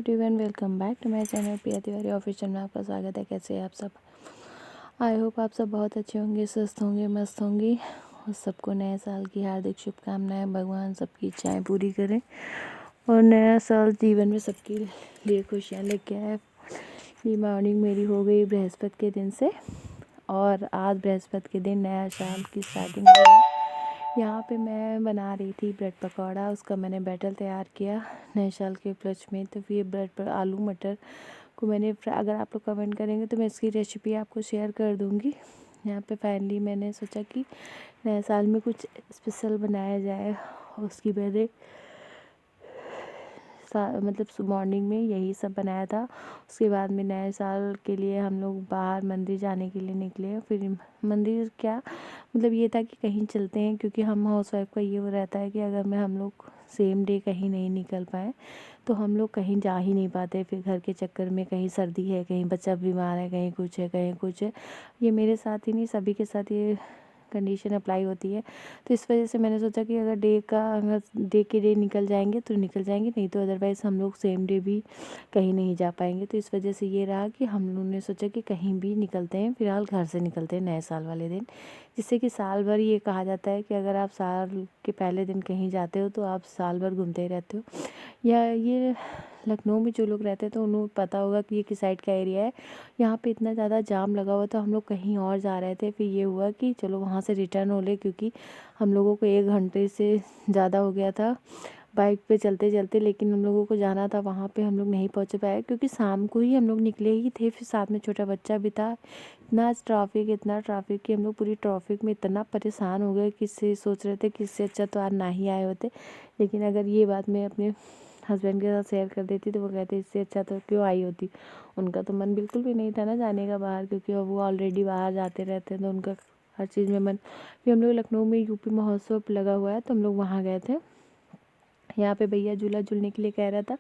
Everyone, welcome back to my channel Priya Tiwari official में आपका स्वागत है। कैसे हैं आप सब? आई होप आप सब बहुत अच्छे होंगे, स्वस्थ होंगे, मस्त होंगे और सबको नए साल की हार्दिक शुभकामनाएं। भगवान सबकी इच्छाएं पूरी करें और नया साल जीवन में सबके लिए खुशियाँ लेके आए। ये मॉर्निंग मेरी हो गई बृहस्पति के दिन से और आज बृहस्पति के दिन नया साल की स्टार्टिंग हुई है। यहाँ पे मैं बना रही थी ब्रेड पकौड़ा। उसका मैंने बैटर तैयार किया नए साल के उपलक्ष्य में। तो फिर ब्रेड पर आलू मटर को मैंने अगर आप लोग कमेंट करेंगे तो मैं इसकी रेसिपी आपको शेयर कर दूँगी। यहाँ पे फाइनली मैंने सोचा कि नए साल में कुछ स्पेशल बनाया जाए। उसकी मैंने मतलब मॉर्निंग में यही सब बनाया था। उसके बाद में नए साल के लिए हम लोग बाहर मंदिर जाने के लिए निकले। फिर मंदिर क्या मतलब ये था कि कहीं चलते हैं, क्योंकि हम हाउसवाइफ का ये वो रहता है कि अगर मैं हम लोग सेम डे कहीं नहीं निकल पाए तो हम लोग कहीं जा ही नहीं पाते। फिर घर के चक्कर में कहीं सर्दी है, कहीं बच्चा बीमार है, कहीं कुछ है, कहीं कुछ है। ये मेरे साथ ही नहीं, सभी के साथ ये कंडीशन अप्लाई होती है। तो इस वजह से मैंने सोचा कि अगर डे के डे निकल जाएंगे तो निकल जाएंगे, नहीं तो अदरवाइज़ हम लोग सेम डे भी कहीं नहीं जा पाएंगे। तो इस वजह से ये रहा कि हम लोगों ने सोचा कि कहीं भी निकलते हैं, फिलहाल घर से निकलते हैं नए साल वाले दिन। जिससे कि साल भर ये कहा जाता है कि अगर आप साल के पहले दिन कहीं जाते हो तो आप साल भर घूमते ही रहते हो। या ये लखनऊ में जो लोग रहते हैं तो उन्हें पता होगा कि ये किस साइड का एरिया है। यहाँ पे इतना ज़्यादा जाम लगा हुआ, तो हम लोग कहीं और जा रहे थे। फिर ये हुआ कि चलो वहाँ से रिटर्न हो ले, क्योंकि हम लोगों को 1 घंटे से ज़्यादा हो गया था बाइक पे चलते चलते। लेकिन हम लोगों को जाना था वहाँ पे, हम लोग नहीं पहुँच पाए क्योंकि शाम को ही हम लोग निकले ही थे। फिर साथ में छोटा बच्चा भी था। इतना ट्रैफिक कि हम लोग पूरी ट्रैफिक में इतना परेशान हो गए कि इससे सोच रहे थे कि इससे अच्छा तो आज ना ही आए होते। लेकिन अगर ये बात मैं अपने हस्बैंड के साथ शेयर कर देती तो वो कहते इससे अच्छा तो क्यों आई होती। उनका तो मन बिल्कुल भी नहीं था ना जाने का बाहर, क्योंकि वो ऑलरेडी बाहर जाते रहते हैं तो उनका हर चीज़ में मन। फिर हम लोग लखनऊ में यूपी महोत्सव लगा हुआ है तो हम लोग वहाँ गए थे। यहाँ पे भैया झूला झूलने के लिए कह रहा था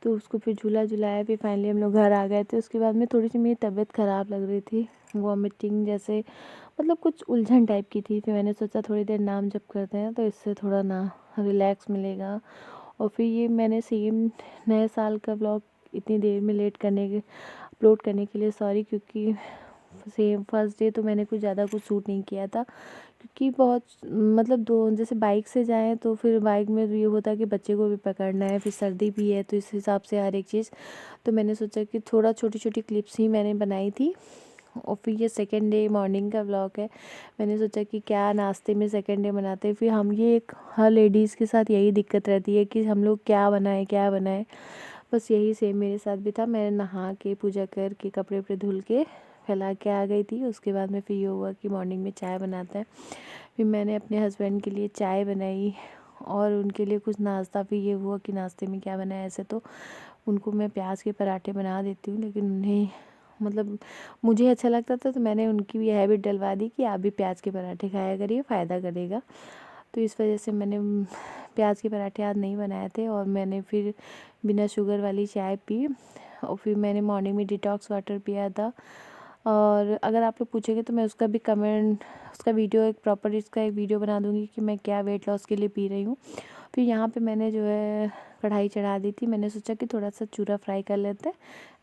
तो उसको फिर झूला झुलाया। फिर फाइनली हम लोग घर आ गए थे। उसके बाद में थोड़ी सी मेरी तबीयत ख़राब लग रही थी, वॉमिटिंग जैसे, मतलब कुछ उलझन टाइप की थी। फिर मैंने सोचा थोड़ी देर नाम जप करते हैं तो इससे थोड़ा ना रिलैक्स मिलेगा। और फिर ये मैंने सेम नए साल का व्लॉग इतनी देर में अपलोड करने के लिए सॉरी, क्योंकि सेम फर्स्ट डे तो मैंने कुछ ज़्यादा कुछ शूट नहीं किया था, क्योंकि बहुत मतलब दो जैसे बाइक से जाएं तो फिर बाइक में ये होता है कि बच्चे को भी पकड़ना है, फिर सर्दी भी है, तो इस हिसाब से हर एक चीज़। तो मैंने सोचा कि थोड़ा छोटी छोटी क्लिप्स ही मैंने बनाई थी। और फिर ये सेकेंड डे मॉर्निंग का व्लॉग है। मैंने सोचा कि क्या नाश्ते में सेकेंड डे बनाते हैं। फिर हम ये एक हर लेडीज़ के साथ यही दिक्कत रहती है कि हम लोग क्या बनाएं। बस यही सेम मेरे साथ भी था। मैं नहा के पूजा करके कपड़े वपड़े धुल के फैला के आ गई थी। उसके बाद में फिर ये हुआ कि मॉर्निंग में चाय बनाते हैं। फिर मैंने अपने हस्बैंड के लिए चाय बनाई और उनके लिए कुछ नाश्ता। फिर ये हुआ कि नाश्ते में क्या बनाया। ऐसे तो उनको मैं प्याज के पराठे बना देती हूँ, लेकिन उन्हें मतलब मुझे अच्छा लगता था तो मैंने उनकी भी हैबिट डलवा दी कि आप भी प्याज के पराठे खाया करिए, फ़ायदा करेगा। तो इस वजह से मैंने प्याज के पराठे आज नहीं बनाए थे और मैंने फिर बिना शुगर वाली चाय पी। और फिर मैंने मॉर्निंग में डिटॉक्स वाटर पिया था। और अगर आप लोग पूछेंगे तो मैं उसका वीडियो इसका एक वीडियो बना दूँगी कि मैं क्या वेट लॉस के लिए पी रही हूँ। फिर यहाँ पे मैंने जो है कढ़ाई चढ़ा दी थी। मैंने सोचा कि थोड़ा सा चूरा फ्राई कर लेते हैं।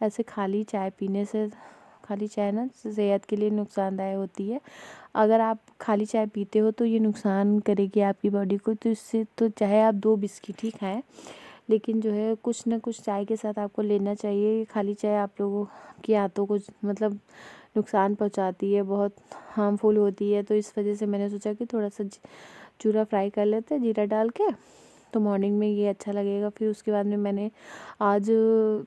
ऐसे खाली चाय ना सेहत के लिए नुकसानदायक होती है। अगर आप खाली चाय पीते हो तो ये नुकसान करेगी आपकी बॉडी को। तो इससे तो चाहे आप 2 बिस्किट ही खाएं, लेकिन जो है कुछ ना कुछ चाय के साथ आपको लेना चाहिए। खाली चाय आप लोगों की आंतों को मतलब नुकसान पहुंचाती है, बहुत हार्मफुल होती है। तो इस वजह से मैंने सोचा कि थोड़ा सा चूरा फ्राई कर लेते हैं जीरा डाल के, तो मॉर्निंग में ये अच्छा लगेगा। फिर उसके बाद में मैंने आज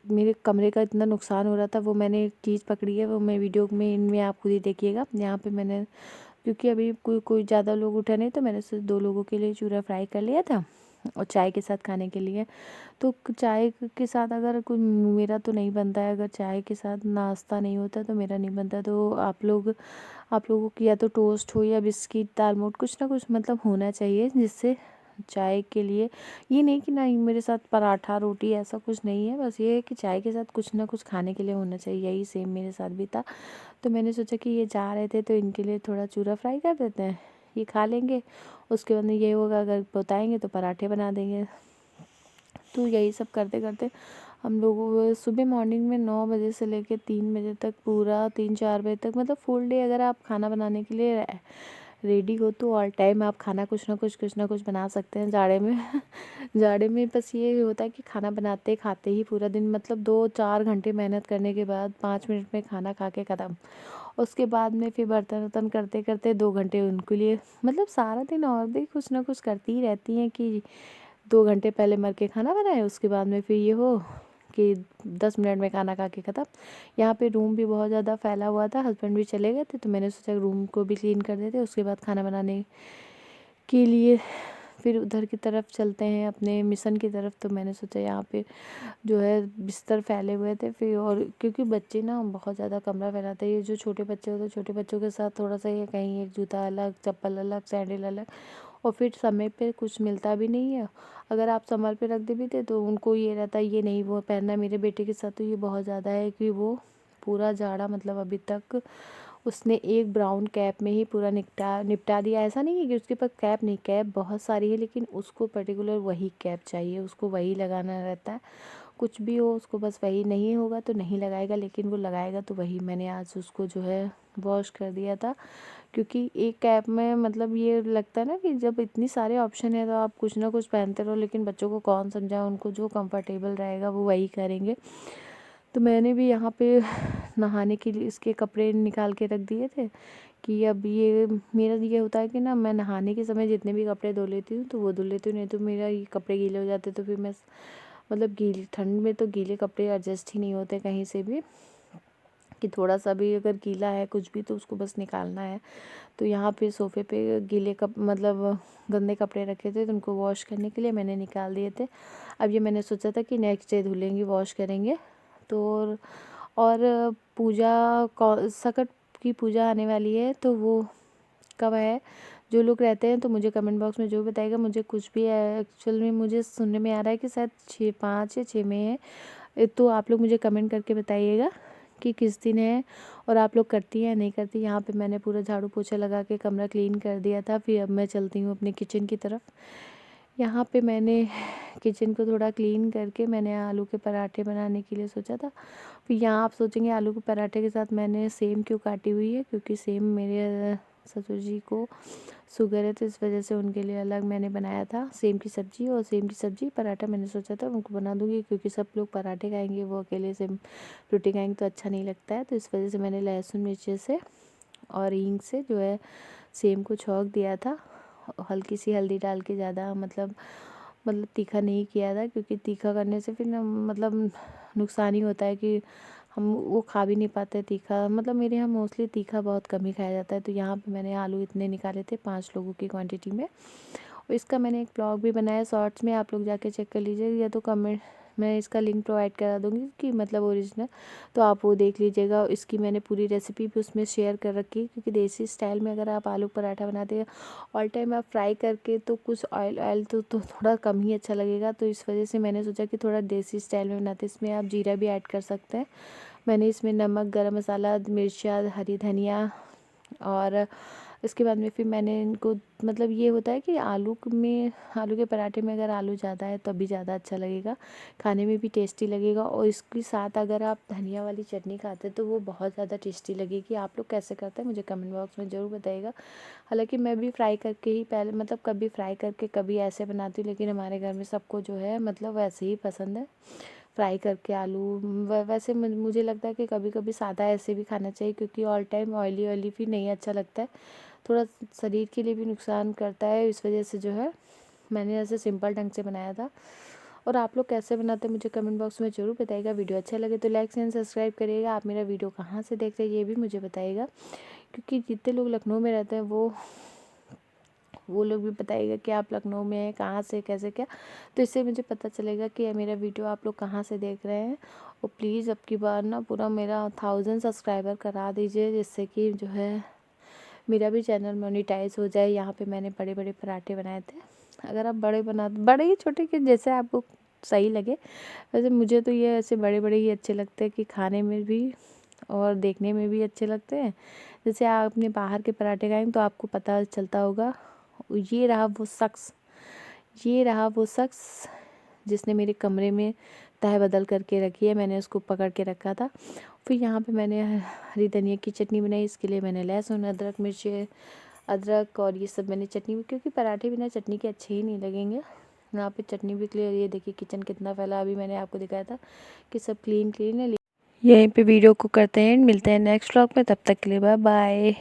मेरे कमरे का इतना नुकसान हो रहा था, वो मैंने एक चीज़ पकड़ी है, वो मैं वीडियो में इनमें आप खुद ही देखिएगा। यहाँ पे मैंने, क्योंकि अभी कोई ज़्यादा लोग उठे नहीं, तो मैंने सिर्फ 2 लोगों के लिए चूरा फ्राई कर लिया था और चाय के साथ खाने के लिए। तो चाय के साथ अगर कोई, मेरा तो नहीं बनता है, अगर चाय के साथ नाश्ता नहीं होता तो मेरा नहीं बनता। तो आप लोगों की या तो टोस्ट हो या बिस्किट दाल मोट कुछ ना कुछ मतलब होना चाहिए, जिससे चाय के लिए ये नहीं कि नहीं मेरे साथ पराठा रोटी ऐसा कुछ नहीं है। बस ये है कि चाय के साथ कुछ ना कुछ खाने के लिए होना चाहिए। यही सेम मेरे साथ भी था। तो मैंने सोचा कि ये जा रहे थे तो इनके लिए थोड़ा चूरा फ्राई कर देते हैं, ये खा लेंगे। उसके बाद में ये होगा अगर बताएंगे तो पराठे बना देंगे। तो यही सब करते करते हम लोग सुबह मॉर्निंग में 9 बजे से लेके 3 बजे तक, पूरा 3-4 बजे तक, मतलब फुल डे अगर आप खाना बनाने के लिए रेडी हो तो ऑल टाइम आप खाना कुछ ना कुछ बना सकते हैं जाड़े में। जाड़े में बस ये होता है कि खाना बनाते खाते ही पूरा दिन, मतलब 2-4 घंटे मेहनत करने के बाद 5 मिनट में खाना खा के ख़त्म। उसके बाद में फिर बर्तन वर्तन करते करते 2 घंटे उनके लिए, मतलब सारा दिन और भी कुछ ना कुछ करती ही रहती हैं कि 2 घंटे पहले मर के खाना बनाए, उसके बाद में फिर ये हो कि 10 मिनट में खाना खा के ख़त्म। यहाँ पे रूम भी बहुत ज़्यादा फैला हुआ था, हस्बैंड भी चले गए थे तो मैंने सोचा रूम को भी क्लीन कर देते, उसके बाद खाना बनाने के लिए फिर उधर की तरफ चलते हैं, अपने मिशन की तरफ। तो मैंने सोचा यहाँ पे जो है बिस्तर फैले हुए थे फिर, और क्योंकि बच्चे ना बहुत ज़्यादा कमरा फैलाते हैं, ये जो छोटे बच्चे होते हैं, छोटे बच्चों के साथ थोड़ा सा ये कहीं एक जूता अलग, चप्पल अलग, सैंडल अलग, और फिर समय पे कुछ मिलता भी नहीं है। अगर आप संभाल पे रख दे भी थे तो उनको ये रहता है ये नहीं वो पहनना। मेरे बेटे के साथ तो ये बहुत ज़्यादा है कि वो पूरा जाड़ा, मतलब अभी तक उसने एक ब्राउन कैप में ही पूरा निपटा दिया। ऐसा नहीं है कि उसके पास कैप नहीं, कैप बहुत सारी है, लेकिन उसको पर्टिकुलर वही कैप चाहिए, उसको वही लगाना रहता है। कुछ भी हो उसको बस वही, नहीं होगा तो नहीं लगाएगा, लेकिन वो लगाएगा तो वही। मैंने आज उसको जो है वॉश कर दिया था, क्योंकि एक कैप में मतलब ये लगता है ना कि जब इतनी सारे ऑप्शन है तो आप कुछ ना कुछ पहनते रहो, लेकिन बच्चों को कौन समझाए, उनको जो कंफर्टेबल रहेगा वो वही करेंगे। तो मैंने भी यहाँ पे नहाने के लिए इसके कपड़े निकाल के रख दिए थे कि अब ये मेरा ये होता है कि ना मैं नहाने के समय जितने भी कपड़े धो लेती हूँ तो वो धुल लेती हूँ, नहीं तो मेरा ये कपड़े गीले हो जाते तो फिर मैं मतलब गीली ठंड में तो गीले कपड़े एडजस्ट ही नहीं होते कहीं से भी, कि थोड़ा सा भी अगर गीला है कुछ भी तो उसको बस निकालना है। तो यहाँ पे सोफ़े पे गीले कप मतलब गंदे कपड़े रखे थे तो उनको वॉश करने के लिए मैंने निकाल दिए थे। अब ये मैंने सोचा था कि नेक्स्ट डे धुलेंगी, वॉश करेंगे। तो और पूजा सकट की पूजा आने वाली है, तो वो कब है, जो लोग रहते हैं तो मुझे कमेंट बॉक्स में जो बताएगा। मुझे कुछ भी एक्चुअल में मुझे सुनने में आ रहा है कि शायद 5 या 6 में है, तो आप लोग मुझे कमेंट करके बताइएगा कि किस दिन है और आप लोग करती हैं या नहीं करती। यहाँ पे मैंने पूरा झाड़ू पोछा लगा के कमरा क्लीन कर दिया था। फिर अब मैं चलती हूँ अपने किचन की तरफ। यहाँ पे मैंने किचन को थोड़ा क्लीन करके मैंने आलू के पराठे बनाने के लिए सोचा था। फिर यहाँ आप सोचेंगे आलू के पराठे के साथ मैंने सेम क्यों काटी हुई है, क्योंकि सेम मेरे ससुर जी को शुगर है तो इस वजह से उनके लिए अलग मैंने बनाया था सेम की सब्ज़ी। और सेम की सब्ज़ी पराठा मैंने सोचा था उनको बना दूँगी, क्योंकि सब लोग पराठे खाएंगे, वो अकेले सेम रोटी खाएंगे तो अच्छा नहीं लगता है। तो इस वजह से मैंने लहसुन मिर्ची से और हींग से जो है सेम को छौंक दिया था, हल्की सी हल्दी डाल के, ज़्यादा मतलब तीखा नहीं किया था, क्योंकि तीखा करने से फिर ना मतलब नुकसान ही होता है कि हम वो खा भी नहीं पाते तीखा। मतलब मेरे यहाँ मोस्टली तीखा बहुत कम ही खाया जाता है। तो यहाँ पे मैंने आलू इतने निकाले थे 5 लोगों की क्वांटिटी में। और इसका मैंने एक ब्लॉग भी बनाया शॉर्ट्स में, आप लोग जाके चेक कर लीजिए, या तो कमेंट मैं इसका लिंक प्रोवाइड करा दूँगी कि मतलब ओरिजिनल, तो आप वो देख लीजिएगा। इसकी मैंने पूरी रेसिपी भी उसमें शेयर कर रखी है, क्योंकि देसी स्टाइल में अगर आप आलू पराठा बनाते हैं ऑल टाइम आप फ्राई करके तो कुछ ऑयल तो थोड़ा कम ही अच्छा लगेगा। तो इस वजह से मैंने सोचा कि थोड़ा देसी स्टाइल में बनाते, इसमें आप जीरा भी ऐड कर सकते हैं। मैंने इसमें नमक, गरम मसाला, मिर्चा, हरी धनिया, और इसके बाद में फिर मैंने इनको मतलब ये होता है कि आलू के पराठे में अगर आलू ज़्यादा है तभी ज़्यादा अच्छा लगेगा, खाने में भी टेस्टी लगेगा। और इसके साथ अगर आप धनिया वाली चटनी खाते हैं तो वो बहुत ज़्यादा टेस्टी लगेगी। आप लोग कैसे करते हैं मुझे कमेंट बॉक्स में ज़रूर बताइएगा। हालांकि मैं भी फ्राई करके ही पहले, मतलब कभी फ्राई करके कभी ऐसे बनाती हूँ, लेकिन हमारे घर में सबको जो है मतलब वैसे ही पसंद है, फ्राई करके आलू। वैसे मुझे लगता है कि कभी कभी सादा ऐसे भी खाना चाहिए, क्योंकि ऑल टाइम ऑयली ऑयली भी नहीं अच्छा लगता है, थोड़ा शरीर के लिए भी नुकसान करता है। इस वजह से जो है मैंने ऐसे सिंपल ढंग से बनाया था। और आप लोग कैसे बनाते हैं मुझे कमेंट बॉक्स में ज़रूर बताइएगा। वीडियो अच्छा लगे तो लाइक एंड सब्सक्राइब करिएगा। आप मेरा वीडियो कहाँ से देख रहे हैं ये भी मुझे बताइएगा, क्योंकि जितने लोग लखनऊ में रहते हैं वो लोग भी बताइएगा कि आप लखनऊ में हैं, कहाँ से, कैसे क्या, तो इससे मुझे पता चलेगा कि मेरा वीडियो आप लोग कहाँ से देख रहे हैं। और प्लीज़ अब की बार ना पूरा मेरा 1000 सब्सक्राइबर करा दीजिए, जिससे कि जो है मेरा भी चैनल मोनेटाइज हो जाए। यहाँ पे मैंने बड़े बड़े पराठे बनाए थे, अगर आप बड़े ही छोटे के जैसे आपको सही लगे। वैसे मुझे तो ये ऐसे बड़े बड़े ही अच्छे लगते हैं कि खाने में भी और देखने में भी अच्छे लगते हैं। जैसे आपने बाहर के पराठे खाएंगे तो आपको पता चलता होगा। ये रहा वो शख्स जिसने मेरे कमरे में तह बदल करके रखी है, मैंने उसको पकड़ के रखा था। फिर यहाँ पे मैंने हरी धनिया की चटनी बनाई। इसके लिए मैंने लहसुन, अदरक, मिर्च, अदरक और ये सब मैंने चटनी, क्योंकि पराठे बिना चटनी के अच्छे ही नहीं लगेंगे। यहाँ पे चटनी भी क्लियर, ये देखिए किचन कितना फैला, अभी मैंने आपको दिखाया था कि सब क्लीन क्लीन है। यहीं पे वीडियो को करते हैं, मिलते हैं नेक्स्ट व्लॉग में, तब तक के लिए बाय बाय।